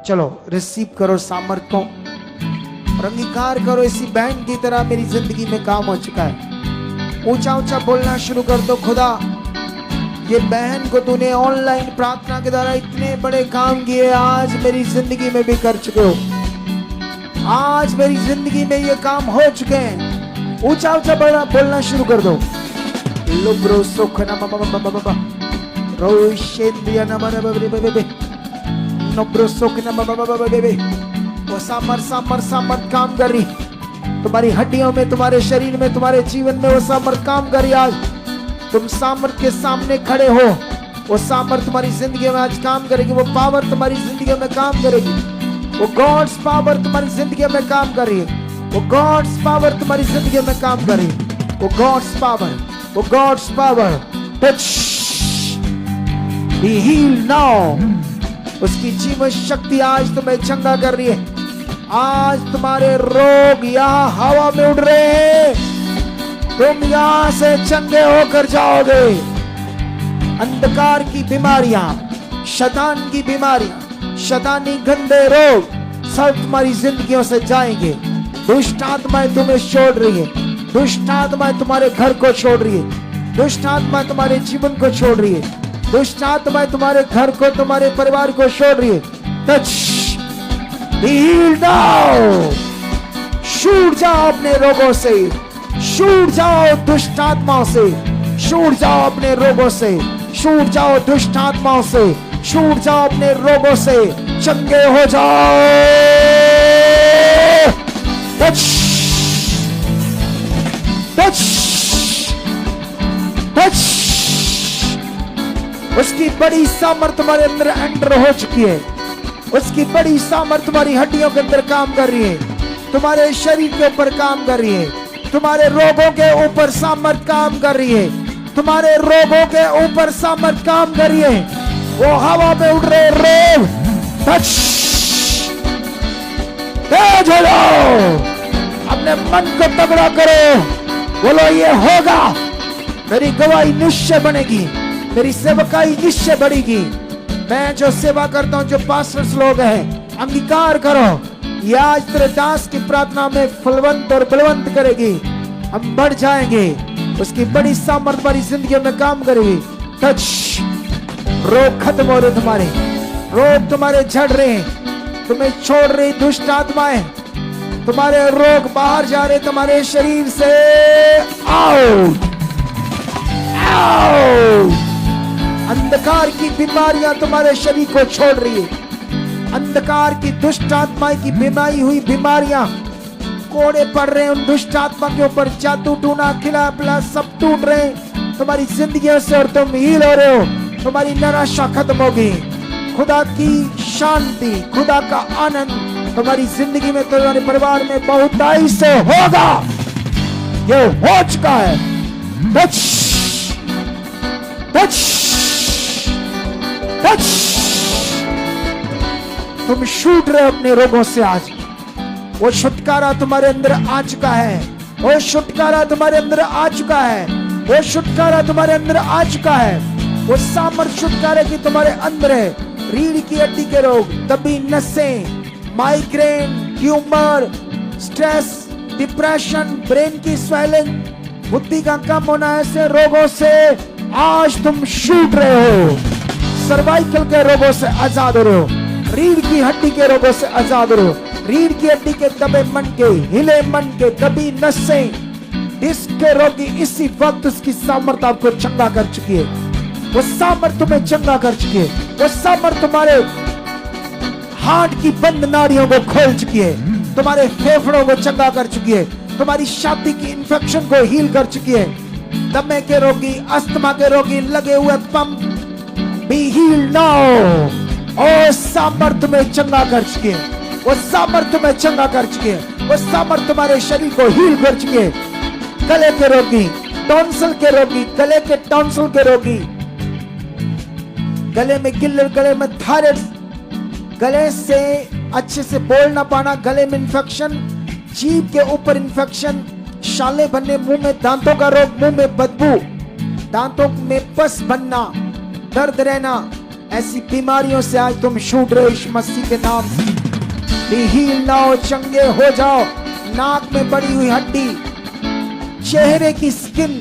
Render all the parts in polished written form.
चलो रिसीव करो सामर्थ को और अंगीकार करो, इसी बैंड की तरह मेरी जिंदगी में काम हो चुका है। ऊंचा ऊंचा बोलना शुरू कर दो, खुदा ये बहन को तूने ऑनलाइन प्रार्थना के द्वारा इतने बड़े काम किए, आज मेरी जिंदगी में भी कर चुके हो, आज मेरी जिंदगी में ये काम हो चुके हैं। ऊंचा ऊंचा बोलना शुरू कर दो। लुब्रो सुखना बाबा रोशेंद्रिया नमन बेबे नब्रो सुखना बाबा बेबे। वो सामर्थ काम कर रही तुम्हारी हड्डियों में, तुम्हारे शरीर में, तुम्हारे जीवन में। वो सामर्थ काम कर रही। आज तुम सामर्थ के सामने खड़े हो, वो सामर्थ तुम्हारी जिंदगी में आज काम करेगी। वो पावर तुम्हारी जिंदगी में काम करेगी। वो गॉड्स पावर तुम्हारी जिंदगी में काम कर रही है। वो गॉड्स पावर तुम्हारी जिंदगी में काम कर रही है। वो गॉड्स पावर, वो God's power. Touch, be healed now. उसकी जीवन शक्ति आज तुम्हें चंगा कर रही है। आज तुम्हारे रोग यहाँ हवा में उड़ रहे हैं, तुम यहां से चंगे होकर जाओगे। अंधकार की बीमारियां, शैतान की बीमारियां, शैतानी गंदे रोग सब तुम्हारी जिंदगियों से जाएंगे। दुष्ट आत्माएं तुम्हें छोड़ रही है, दुष्ट आत्माएं तुम्हारे घर को छोड़ रही है, दुष्ट आत्माएं तुम्हारे जीवन को छोड़ रही है, दुष्ट आत्माएं तुम्हारे घर को, तुम्हारे परिवार को छोड़ रही है। Touch, be healed now. छूट जाओ अपने रोगों से, छूट जाओ दुष्ट आत्माओं से, छूट जाओ अपने रोगों से, छूट जाओ दुष्ट आत्माओं से, छूट जाओ अपने रोगों से, चंगे हो जाओ। Touch, touch, touch. उसकी बड़ी सामर्थ तुम्हारे अंदर एंटर हो चुकी है। उसकी बड़ी सामर्थ तुम्हारी हड्डियों के अंदर काम कर रही है, तुम्हारे शरीर के ऊपर काम कर रही है, तुम्हारे रोगों के ऊपर सामर्थ काम कर रही है, तुम्हारे रोगों के ऊपर सामर्थ काम कर रही है। वो हवा में उड़ रहे रोग टच, तेज हो जाओ। अपने मन को तगड़ा करो, बोलो ये होगा। मेरी गवाही निश्चय बनेगी, मेरी सेवकाई निश्चय बढ़ेगी। मैं जो सेवा करता हूं, जो पास्टर्स लोग हैं, अंगीकार करो, ये आज तेरे दास की प्रार्थना में फलवंत और बलवंत करेगी। हम बढ़ जाएंगे, उसकी बड़ी सामर्थ हमारी जिंदगी में काम करेगी। टच, रोग खत्म हो रहे, तुम्हारे रोग तुम्हारे झड़ रहे, तुम्हें छोड़ रही दुष्ट आत्माएं, तुम्हारे रोग बाहर जा रहे तुम्हारे शरीर से। Out, out. अंधकार की बीमारियां तुम्हारे शरीर को छोड़ रही है। अंधकार की दुष्ट आत्मा की बीमारी हुई बीमारियां, कोड़े पड़ रहे हैं उन दुष्ट आत्मा के ऊपर। जादू टूना खिला पिला सब टूट रहे हैं तुम्हारी जिंदगी से और तुम हील हो रहे हो। तुम्हारी निराशा खत्म होगी। खुदा की शांति, खुदा का आनंद तुम्हारी जिंदगी में, तुम्हारे परिवार में बहुताई से होगा। ये हो चुका है। Touch, touch, touch. तुम छूट रहे अपने रोगों से आज। वो छुटकारा तुम्हारे अंदर आ चुका है, वो छुटकारा तुम्हारे अंदर आ चुका है, वो छुटकारा तुम्हारे अंदर आ चुका है। वो सामर्थ छुटकारे की तुम्हारे अंदर है। रीढ़ की हड्डी के रोग, दबी नसें, migraine, tumour, stress, depression, brain की स्वेलिंग, बुद्धि का कम होना, ऐसे रोगों से आज तुम छूट रहे हो। सर्वाइकल के रोगों से आजाद हो रहे हो, रीढ़ की हड्डी के रोगों से आजाद हो रहे हो। रीढ़ की हड्डी के दबे मन के, हिले मन के, दबी नसें, डिस्क के रोगी, इसी वक्त उसकी सामर्थ आपको चंगा कर चुकी है। वो सामर्थ तुम्हें चंगा कर चुकी है। वो सामर्थ तुम्हारे हार्ट की बंद नाड़ियों को खोल चुकी है, तुम्हारे फेफड़ों को चंगा कर चुकी है, तुम्हारी छाती की इंफेक्शन को हील कर चुकी है। दमे के रोगी, अस्थमा के रोगी, लगे हुए पंप, बी हील्ड नाउ। और सामर्थ तुम्हें चंगा कर चुकी है। वो सामर्थ तुम्हें चंगा कर चुकी है। वो सामर्थ तुम्हारे शरीर को हील कर चुकी है। गले के रोगी, टॉन्सिल के रोगी, गले के टॉन्सिल के रोगी, गले में गिल्लर, गले में थायराइड, गले से अच्छे से बोल ना पाना, गले में इंफेक्शन, जीभ के ऊपर इंफेक्शन, छाले बनने, मुंह में दांतों का रोग, मुंह में बदबू, दांतों में पस बनना, दर्द रहना, ऐसी बीमारियों से आज तुम छूट रहे हो यीशु मसीह के नाम से। बी हील नाउ, चंगे हो जाओ। नाक में बड़ी हुई हड्डी, चेहरे की स्किन,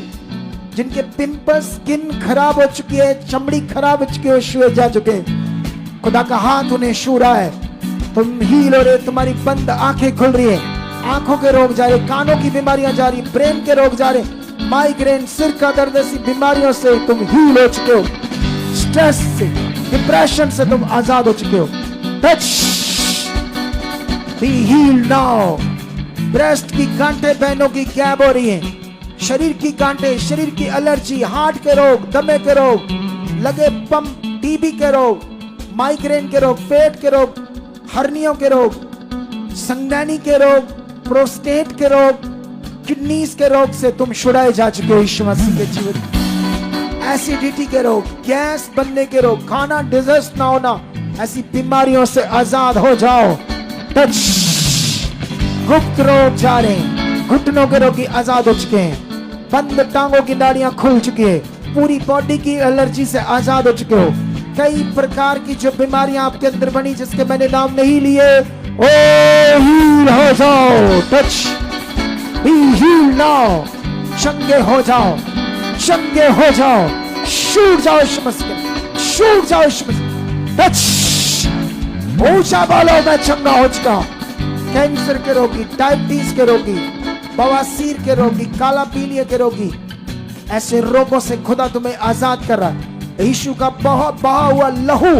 जिनके पिंपल, स्किन खराब हो चुकी है, चमड़ी खराब हो चुकी है, छुए जा चुके हैं। खुदा का हाथ उन्हें छू रहा है। तुम हील हो रहे, तुम्हारी बंद आंखें खुल रही है, आंखों के रोग जा रहे, कानों की बीमारियां जा रही, ब्रेन के रोग जा रहे, माइग्रेन, सिर का दर्द, ऐसी बीमारियों से तुम हील हो चुके हो। स्ट्रेस से, डिप्रेशन से तुम आजाद हो चुके हो। Touch, be heal now. Breast की गांठें बहनों की गैप हो रही है, शरीर की गांठें, शरीर की एलर्जी, हार्ट के रोग, दमे के रोग, लगे पंप, टीबी के रोग, माइग्रेन के रोग, पेट के रोग, हर्नियों के रोग, संगैनी के रोग, प्रोस्टेट के रोग, किडनीज के रोग से तुम छुड़ाए जा चुके हो यीशु मसीह के जीवन। एसिडिटी के रोग, गैस बनने के रोग, खाना डिजेस्ट ना होना, ऐसी बीमारियों से आजाद हो जाओ। टच, गुप्त रोग जा रहे हैं, घुटनों के रोगी आजाद हो चुके हैं, बंद टांगों की नाड़ियां खुल चुकी है, पूरी बॉडी की एलर्जी से आजाद हो चुके हो। कई प्रकार की जो बीमारियां आपके अंदर बनी जिसके मैंने नाम नहीं लिए, ओ हील हो जाओ। टच, बी हील नाउ, चंगे हो जाओ, चंगे हो जाओ, छूट जाओ यीशु मसीह, छूट जाओ यीशु मसीह। टच, ऊंचा बोलो मैं चंगा हो चुका हूं। कैंसर के रोगी, डायबिटीज के रोगी, बवासीर के रोगी, काला पीलिया के रोगी, ऐसे रोगों से खुदा तुम्हें आजाद कर रहा है। यीशु का बहा हुआ लहू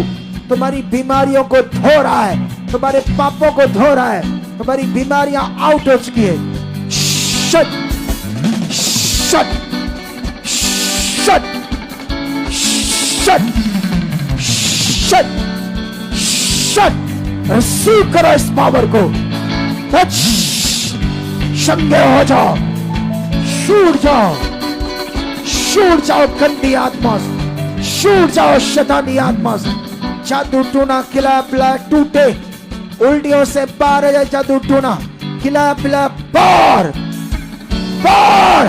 तुम्हारी बीमारियों को धो रहा है, तुम्हारे पापों को धो रहा है, तुम्हारी बीमारियां आउट हो चुकी है। Shut, shut, shut, shut, shut, shut. Receive करो इस पावर को। टच, चंगे हो जाओ, छूट जाओ, छूट जाओ गंदी आत्मा से, छूट जाओ शैतानी आत्मा से। जादू टूना, खिलाया पिलाया टूटे, उल्टियों से बाहर आ जाए जादू टूना, खिलाया पिलाया बाहर, बाहर।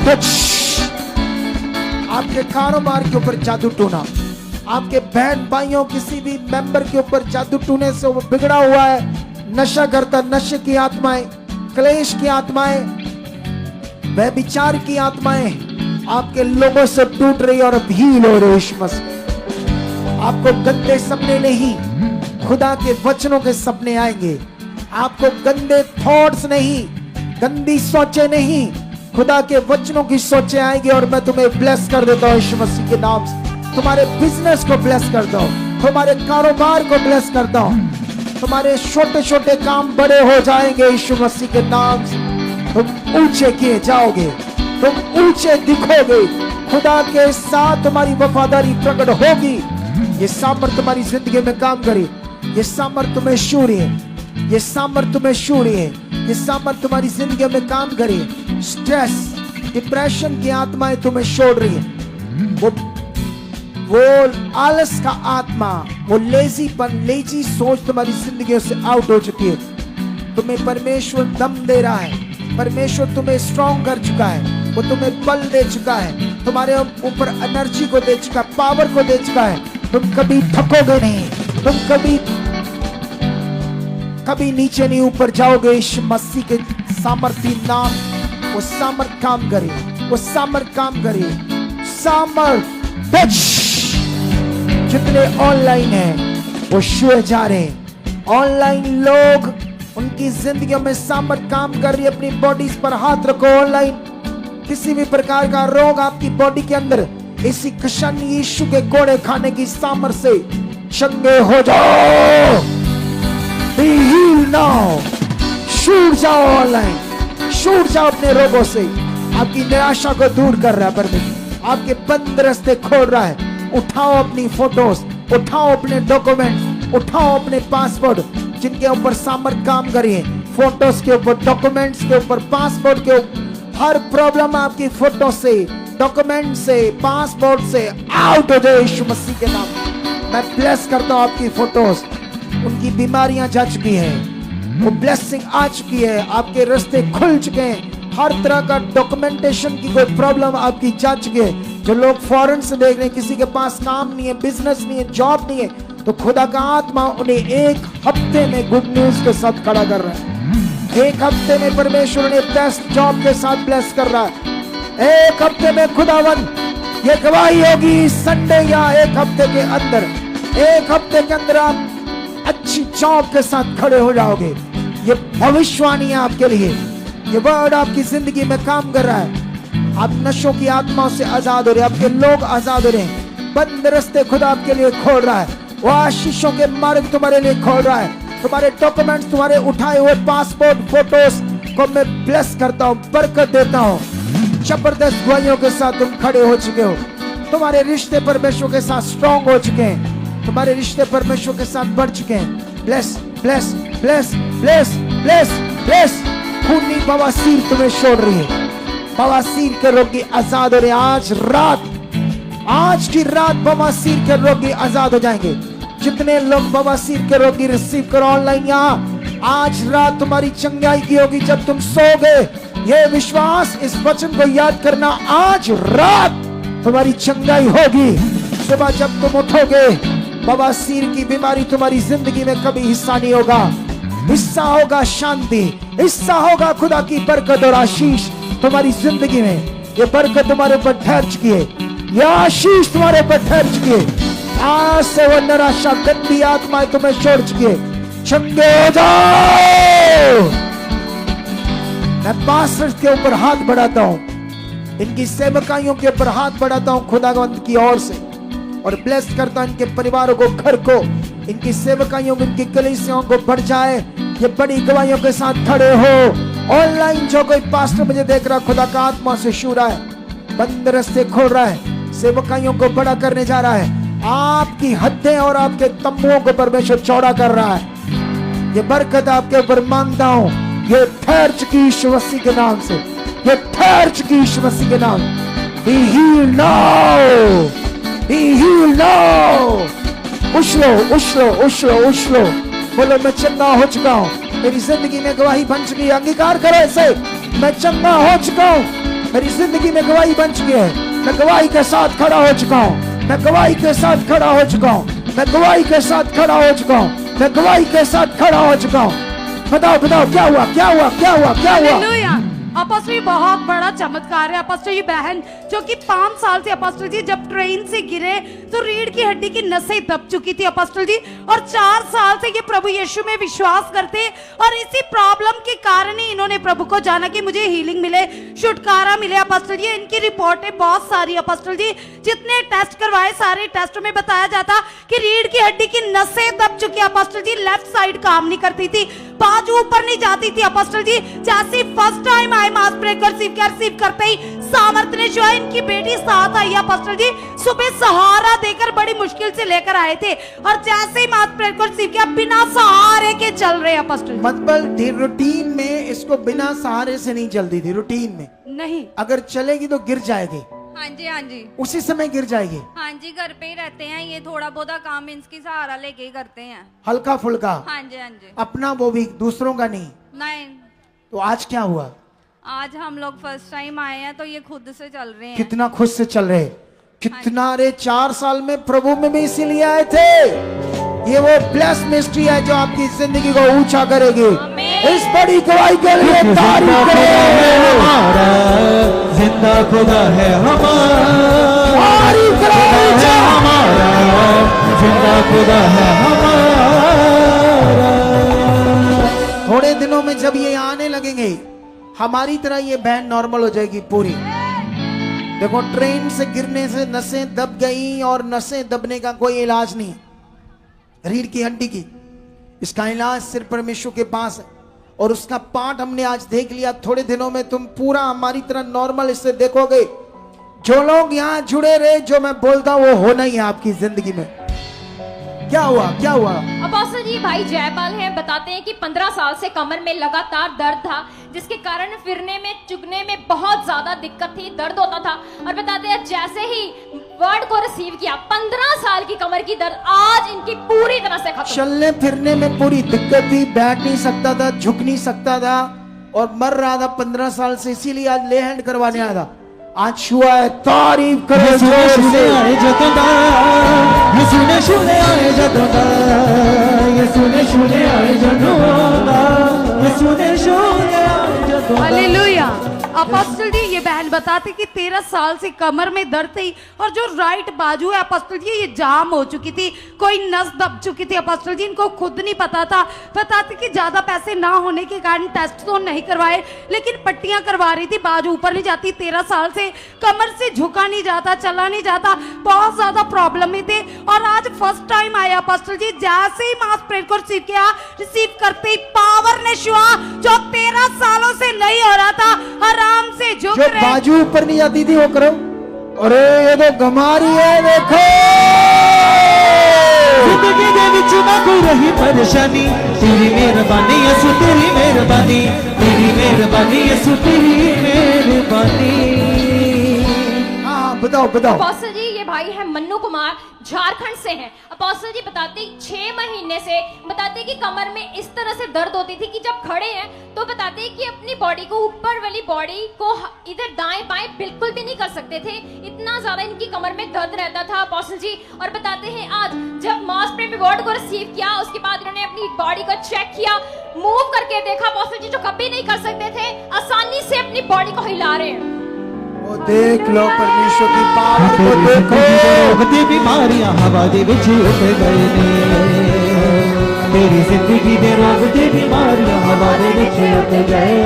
टच, आपके कारोबार के ऊपर जादू टूना, आपके बहन भाइयों किसी भी मेंबर के ऊपर जादू टूने से वो बिगड़ा हुआ है, नशा करता, नशे की आत्माएं, क्लेश की आत्माएं, व्यभिचार की आत्माएं आपके लोगों से टूट रही और अब हील हो रहे यीशु मसीह। आपको गंदे सपने नहीं, खुदा के वचनों के सपने आएंगे। आपको गंदे थॉट्स नहीं, गंदी सोचे नहीं, खुदा के वचनों की सोचे आएंगे। और मैं तुम्हें ब्लेस कर देता हूँ यीशु मसीह के नाम से। तुम्हारे बिजनेस को ब्लेस करता हूँ, तुम्हारे कारोबार को ब्लेस करता हूँ, तुम्हारे छोटे छोटे काम बड़े हो जाएंगे यीशु मसीह के नाम से। तुम ऊंचे किए जाओगे, तुम ऊंचे दिखोगे, खुदा के साथ तुम्हारी वफादारी प्रकट होगी। ये सामर्थ तुम्हारी जिंदगी में काम करे, ये सामर्थ तुम्हें छू रही है, ये सामर्थ तुम्हें छू रही है, ये सामर्थ तुम्हारी जिंदगी में काम करे। स्ट्रेस, डिप्रेशन की आत्माएं तुम्हें छोड़ रही है, वो आलस का आत्मा, वो लेजीपन, लेजी सोच तुम्हारी जिंदगी से आउट हो चुकी है। तुम्हें परमेश्वर दम दे रहा है, परमेश्वर तुम्हें स्ट्रॉन्ग कर चुका है, वो तुम्हें बल दे चुका है, तुम्हारे ऊपर एनर्जी को दे चुका, पावर को दे चुका है। तुम कभी थकोगे नहीं, तुम कभी नीचे नहीं ऊपर जाओगे। यीशु मसीह के सामर्थी नाम, वो सामर्थ काम करे, वो सामर्थ काम करे, सामर्थ। जितने ऑनलाइन हैं वो छुए जा रहे हैं। ऑनलाइन लोग, उनकी जिंदगियों में सामर्थ काम कर रही है। अपनी बॉडीज पर हाथ रखो। ऑनलाइन किसी भी प्रकार का रोग आपकी बॉडी के अंदर, इसी क्षण यीशु के कोड़े खाने की सामर्थ से चंगे हो जाओ। Be healed now। छूट जाओ ऑनलाइन, छूट जाओ अपने रोगों से। आपकी निराशा को दूर कर रहा है परमेश्वर, आपके बंद रास्ते खोल रहा है। उठाओ अपनी फोटोज, उठाओ अपने डॉक्यूमेंट्स, उठाओ अपने पासपोर्ट जिनके ऊपर सामर्थ काम करिए। फोटोज के ऊपर, डॉक्यूमेंट्स के ऊपर, पासपोर्ट के ऊपर, हर प्रॉब्लम आपकी फोटो से, डॉक्यूमेंट से, पासपोर्ट से आउट हो जाए यीशु मसीह के नाम। मैं ब्लेस करता हूँ आपकी फोटोज। उनकी बीमारियां जा चुकी हैं, वो ब्लेसिंग आ चुकी है, आपके रास्ते खुल चुके हैं। हर तरह का डॉक्यूमेंटेशन की कोई प्रॉब्लम आपकी जा चुकी है। जो लोग फॉरेन से देख रहे हैं, किसी के पास काम नहीं है, बिजनेस नहीं है, जॉब नहीं है, तो खुदा का आत्मा उन्हें एक हफ्ते में गुड न्यूज के साथ खड़ा कर रहा है। एक हफ्ते में परमेश्वर उन्हें बेस्ट जॉब के साथ ब्लेस कर रहा है। एक हफ्ते में खुदावन ये गवाही होगी संडे या एक हफ्ते के अंदर, एक हफ्ते के अंदर आप अच्छी जॉब के साथ खड़े हो जाओगे। ये भविष्यवाणी है आपके लिए, ये वर्ड आपकी जिंदगी में काम कर रहा है। आप नशों की आत्माओं से आजाद हो रहे हैं, आपके लोग आजाद हो रहे हैं, बंद रास्ते खुदा आपके लिए खोल रहा है, वो आशीषों के मार्ग तुम्हारे लिए खोल रहा है। तुम्हारे डॉक्यूमेंट्स, तुम्हारे उठाए हुए पासपोर्ट फोटोज को मैं ब्लेस करता हूँ, बरकत देता हूँ। जबरदस्त गवाहियों के साथ तुम खड़े हो चुके हो। तुम्हारे रिश्ते परमेश्वर के साथ स्ट्रॉन्ग हो चुके हैं, तुम्हारे रिश्ते परमेश्वर के साथ बढ़ चुके हैं। Bless bless bless bless bless bless. खूनी बवासीर तुम्हें छोड़ रही है, बवासीर के रोगी आजाद हो रहे हैं। आज की रात बवासीर के रोगी आजाद हो जाएंगे। जितने लोग बवासीर के रोगी रिसीव करो ऑनलाइन, यहाँ आज रात तुम्हारी चंगाई की होगी जब तुम सोओगे। ये विश्वास, इस वचन को याद करना, आज रात तुम्हारी चंगाई होगी। सुबह जब तुम उठोगे, बवासीर की बीमारी तुम्हारी जिंदगी में कभी हिस्सा नहीं होगा। हिस्सा होगा शांति, हिस्सा होगा खुदा की बरकत और आशीष तुम्हारी जिंदगी में। ये बरकत तुम्हारे ऊपर ठहर चुकी है, ये आशीष तुम्हारे ऊपर ठहर चुकी है। आज से वो निराशा, गंदी आत्माएं तुम्हें छोड़ चुकी है। चंगे हो जाओ। मैं पास्टर्स के ऊपर हाथ बढ़ाता हूं, इनकी सेवकाइयों के ऊपर हाथ बढ़ाता हूं खुदावंत की ओर से, और ब्लेस करता हूं इनके परिवारों को, घर को, इनकी सेवकाइयों को, इनकी कलीसियाओं को बढ़ जाए। ये बड़ी गवाहियों के साथ खड़े हो। ऑनलाइन जो कोई पास्टर मुझे देख रहा, खुदा का आत्मा से छू रहा है, बंद रास्ते खोल रहा है, सेवकाइयों को बड़ा करने जा रहा है। आपकी हदें और आपके तंबुओं को परमेश्वर चौड़ा कर रहा है। ये बरकत आपके ऊपर मांगता हूं, ये ठहर चुकी यीशु मसीह के नाम से, ये ठहर चुकी यीशु मसीह के नाम। Be healed now, be healed now। उछलो उछलो उछलो उछलो, बोलो मैं चंगा हो चुका हूँ, मेरी जिंदगी में गवाही बन चुकी है। अंगीकार करो ऐसे, मैं चंगा हो चुका हूँ, मेरी जिंदगी में गवाही बन चुकी है। मैं गवाही के साथ खड़ा हो चुका हूँ, मैं गवाही के साथ खड़ा हो चुका हूँ, मैं गवाही के साथ खड़ा हो चुका हूँ, मैं गवाही के साथ खड़ा हो चुका हूँ। बताओ बताओ क्या हुआ क्या हुआ क्या हुआ क्या हुआ? अपोस्टल जी बहुत बड़ा चमत्कार है। अपोस्टल जी बहन जो कि 5 साल से अपोस्टल जी जब ट्रेन से गिरे तो रीढ़ की हड्डी की नसें दब चुकी थी अपोस्टल जी, और 4 साल से ये प्रभु यीशु में विश्वास करते, और इसी प्रॉब्लम के कारण ही इन्होंने प्रभु को जाना कि मुझे हीलिंग मिले, छुटकारा मिले अपोस्टल जी। इनकी रिपोर्टें बहुत सारी अपोस्टल जी, जितने टेस्ट करवाए सारे टेस्टों में बताया जाता कि रीढ़ की हड्डी की नसें दब चुकी अपोस्टल जी, लेफ्ट साइड काम नहीं करती थी, बाजू ऊपर नहीं जाती थी अपोस्टल जी। जैसे फर्स्ट टाइम आए मास ब्रेकर रिसीव करते ही सामर्थ्य ने जो है इनकी बेटी साथ आई अपोस्टल जी, सुबह सहारा देकर बड़ी मुश्किल से लेकर आए थे, और जैसे ही मास ब्रेकर रिसीव किया बिना सहारे के चल रहे अपोस्टल। मतलब रूटीन में इसको बिना सहारे से नहीं चलती थी, रूटीन में नहीं, अगर चलेगी तो गिर जाएगी। हाँ जी हाँ जी, उसी समय गिर जाएगी। हाँ जी, घर पे ही रहते हैं, ये थोड़ा बहुत काम इसकी सहारा लेके ही करते हैं, हल्का फुल्का। हाँ जी हाँ जी, अपना वो भी, दूसरों का नहीं। नहीं, तो आज क्या हुआ? आज हम लोग फर्स्ट टाइम आए हैं तो ये खुद से चल रहे हैं। कितना खुद से चल रहे, कितना रे 4 साल में प्रभु में भी इसीलिए आए थे। ये वो ब्लेस मिस्ट्री है जो आपकी जिंदगी को ऊंचा करेगी। इस बड़ी गवाही के लिए तारीफ करें। हमारा जिंदा खुदा है हमारा, तारीफ करें हमारा जिंदा खुदा है हमारा। थोड़े दिनों में जब ये आने लगेंगे, हमारी तरह ये बैंड नॉर्मल हो जाएगी पूरी। देखो ट्रेन से गिरने से नसें दब गई, और नसें दबने का कोई इलाज नहीं, रीढ़ की हड्डी की, इसका इलाज सिर्फ परमेश्वर के पास है, और उसका पार्ट हमने आज देख लिया। थोड़े दिनों में तुम पूरा हमारी तरह नॉर्मल इससे देखोगे। जो लोग यहाँ जुड़े रहे, जो मैं बोलता हूँ वो होना ही है आपकी जिंदगी में। क्या हुआ क्या हुआ? अपोस्टल जी भाई जयपाल हैं, बताते हैं कि 15 साल से कमर में लगातार दर्द था, जिसके कारण फिरने में चुगने में बहुत ज्यादा दिक्कत थी, दर्द होता था। और बताते हैं जैसे ही वर्ड को रिसीव किया, 15 साल की कमर की दर्द आज इनकी पूरी तरह से खत्म। चलने फिरने में पूरी दिक्कत थी, बैठ नहीं सकता था, झुक नहीं सकता था, और मर रहा था 15 साल से, इसीलिए आज ले हैंड करवाने आया था। आज छुआ है, तारीफ करो यीशु ने जोर छूने से। आए जगों दा, यीशु ने छूने आए जगों दा, यीशु ने छूने आए जगों दा, यीशु ने छूने आए जगों दा। हालेलुया। अपोस्टल जी ये बहन बताते कि 13 साल से कमर में दर्द थी और जो राइट बाजू है अपोस्टल जी ये जाम हो चुकी थी, कोई नस दब चुकी थी अपोस्टल जी, इनको खुद नहीं पता था। बताते कि ज्यादा पैसे ना होने के कारण टेस्ट तो नहीं करवाए, लेकिन पट्टियां करवा रही थी, बाजू ऊपर नहीं जाती, 13 साल से कमर से झुका नहीं जाता, चला नहीं जाता, बहुत ज्यादा प्रॉब्लम में थे। और आज फर्स्ट टाइम आया अपोस्टल जी, जैसे ही मास प्रेयर को रिसीव किया, रिसीव करते ही पावर ने छुआ जो 13 सालों से नहीं हो रहा था, आराम से झुक जो रहे। बाजू ऊपर नहीं जाती थी वो करो। अरे ये तो गमारी है, देखो जिंदगी दे विच ना कोई रही परेशानी, तेरी मेहरबानी यसु तेरी मेहरबानी, तेरी मेहरबानी यसु तेरी मेहरबानी। हाँ बताओ बताओ। अपोस्टल जी ये भाई है मन्नू कुमार, झारखंड से हैं। अपोस्टल जी बताते 6 महीने से बताते कि कमर में इस तरह से दर्द होती थी कि जब खड़े हैं तो बताते कि अपनी बॉडी को, ऊपर वाली बॉडी को इधर दाएं बाएं बिल्कुल भी नहीं कर सकते थे, इतना ज्यादा इनकी कमर में दर्द रहता था अपोस्टल जी। और बताते हैं आज जब मास प्रेयर वर्ड को रिसीव किया उसके बाद इन्होंने अपनी बॉडी को चेक किया, मूव करके देखा अपोस्टल जी, जो कभी नहीं कर सकते थे, आसानी से अपनी बॉडी को हिला रहे हैं। वो देख लो परमेश्वर की पावर को देखो। रोगती बीमारियां हवा दे विच उठ गए ने, तेरी जिंदगी दे रोगती बीमारियां हवा दे विच उठ गए।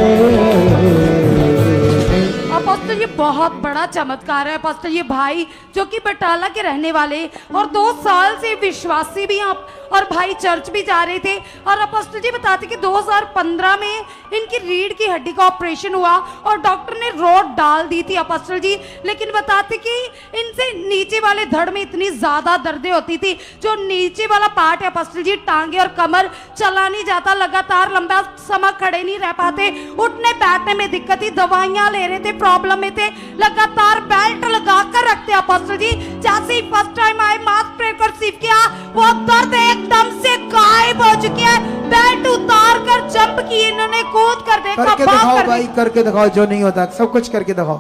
अपोस्टल ये बहुत बड़ा चमत्कार है अपोस्टल। ये भाई जो कि बटाला के रहने वाले और 2 साल से विश्वासी भी हैं और भाई चर्च भी जा रहे थे। और अपोस्टल जी बताते कि 2015 में इनकी रीढ़ की हड्डी का ऑपरेशन हुआ और डॉक्टर ने रॉड डाल दी थी अपोस्टल जी, लेकिन बताते कि इनसे नीचे वाले धड़ में इतनी ज्यादा दर्दें होती थी, जो नीचे वाला पार्ट है अपोस्टल जी, टांगे और कमर, चला नहीं जाता, लगातार लंबा समय खड़े नहीं रह पाते, उठने बैठने में दिक्कत थी, दवाइयां ले रहे थे, प्रॉब्लम में थे, लगातार बेल्ट लगा कर रखते अपोस्टल जी। जैसे ही फर्स्ट टाइम आए मास प्रेयर को रिसीव किया, वो दर्द एकदम से गायब हो चुकी है, बेल्ट उतार कर जंप किए इन्होंने, कूद कर देखा, करके भाग दिखाओ कर भाई, करके दिखाओ, जो नहीं होता सब कुछ करके दिखाओ,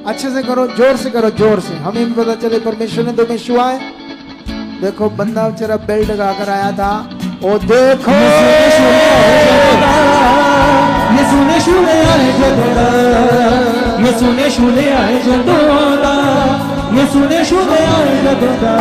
अच्छे से करो, जोर से करो, जोर से, हमें भी पता चले परमेश्वर ने तुम्हें छुआ है। देखो बंदा बेचारा बेल्ट लगा कर आया था, ओ देखो ये सुने शुने आए जगोदा, ये सुने शुने आए जगोदा, ये सुने शुने आए जगोदा।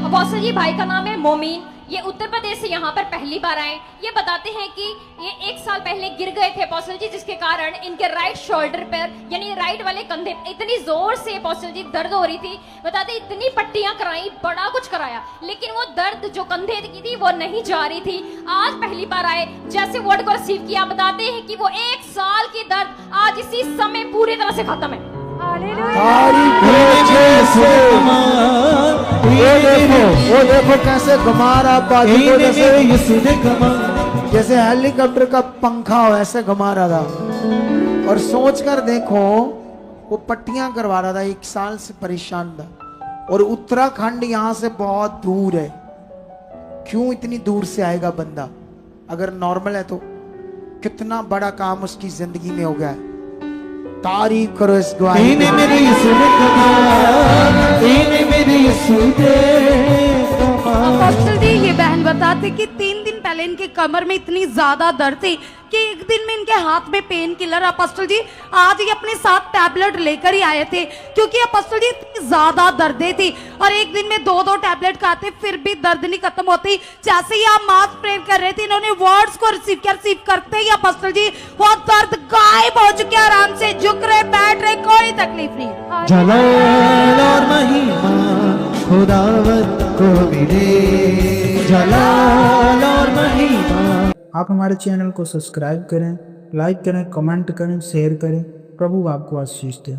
अपोस्टल जी भाई का नाम है मोमीन, ये उत्तर प्रदेश से यहाँ पर पहली बार आए। ये बताते हैं कि ये 1 साल पहले गिर गए थे अपोस्टल जी, जिसके कारण इनके राइट शोल्डर पर यानी राइट वाले कंधे इतनी जोर से अपोस्टल जी दर्द हो रही थी। बताते इतनी पट्टियां कराई, बड़ा कुछ कराया, लेकिन वो दर्द जो कंधे की थी वो नहीं जा रही थी। आज पहली बार आए, जैसे वर्ड को रिसीव किया, बताते हैं कि वो 1 साल की दर्द आज इसी समय पूरी तरह से खत्म है। तारीफ करो से। वो देखो कैसे घुमा रहा बाजू को, जैसे हेलीकॉप्टर का पंखा हो ऐसे घुमा रहा था। और सोच कर देखो वो पट्टियां करवा रहा था, 1 साल से परेशान था, और उत्तराखंड यहाँ से बहुत दूर है। क्यों इतनी दूर से आएगा बंदा? अगर नॉर्मल है तो कितना बड़ा काम उसकी जिंदगी में हो गया है। तारीफ करो इस गवाही। अपोस्टल जी ये बहन बताते कि 3 दिन पहले इनके कमर में इतनी ज्यादा दर्द थी कि एक दिन में इनके हाथ में पेन किलर, अपोस्टल जी आज ही अपने साथ टैबलेट लेकर ही आए थे, क्योंकि अपोस्टल जी इतनी ज्यादा दर्दें थी और एक दिन में 2-2 टैबलेट खाते फिर भी दर्द नहीं खत्म होती। जैसे ही आप मास प्रेयर कर रहे थे, इन्होंने वर्ड्स को रिसीव करते ही अपोस्टल जी वो दर्द गायब हो चुके, आराम से झुक रहे, बैठ रहे, कोई तकलीफ नहीं। जलाल और महिमा खुदावंत को मिले, जलाल और महिमा। आप हमारे चैनल को सब्सक्राइब करें, लाइक करें, कमेंट करें, शेयर करें। प्रभु आपको आशीष दे।